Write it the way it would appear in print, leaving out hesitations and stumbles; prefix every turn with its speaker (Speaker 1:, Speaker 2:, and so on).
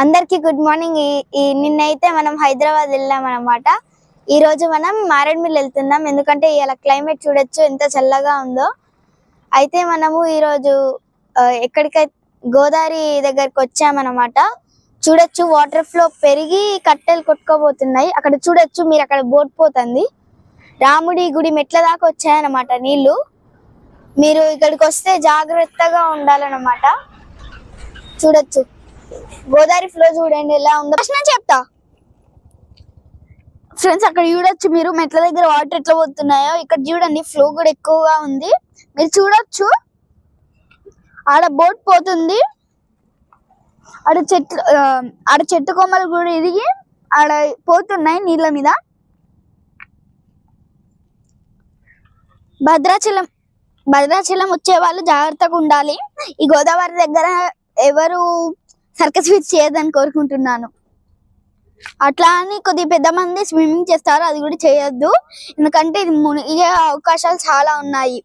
Speaker 1: అందరికి good morning. నిన్నైతే మనం హైదరాబాద్ వెళ్ళాం అన్నమాట. ఈ రోజు మనం మారేడుమిల్లి వెళ్తున్నాం, ఎందుకంటే ఇలా క్లైమేట్ చూడొచ్చు ఎంత చల్లగా ఉందో. అయితే మనము ఈ రోజు ఎక్కడికైతే గోదావరి దగ్గరికి వచ్చామన్నమాట. చూడొచ్చు వాటర్ ఫ్లో పెరిగి కట్టెలు కొట్టుకోబోతున్నాయి. అక్కడ చూడొచ్చు మీరు, అక్కడ బోట్ పోతుంది. రాముడి గుడి మెట్ల దాకా వచ్చాయన్నమాట నీళ్లు. మీరు ఇక్కడికి వస్తే జాగ్రత్తగా ఉండాలన్నమాట. చూడొచ్చు గోదావరి ఫ్లో చూడండి ఎలా ఉందో. చెప్తా ఫ్రెండ్స్, అక్కడ చూడొచ్చు మీరు మెట్ల దగ్గర వాటర్ ఎట్లా పోతున్నాయో. ఇక్కడ చూడండి ఫ్లో కూడా ఎక్కువగా ఉంది. మీరు చూడొచ్చు ఆడ బోట్ పోతుంది. ఆడ చెట్టు కొమ్మలు కూడా ఇరిగి ఆడ పోతున్నాయి నీళ్ళ మీద. భద్రాచలం వచ్చే వాళ్ళు జాగ్రత్తగా ఉండాలి. ఈ గోదావరి దగ్గర ఎవరు సర్కస్ ఫీట్ చేయదని కోరుకుంటున్నాను. అట్లా అని కొద్ది పెద్ద మంది స్విమ్మింగ్ చేస్తారు, అది కూడా చేయొద్దు, ఎందుకంటే ఇది మునిగే అవకాశాలు చాలా ఉన్నాయి.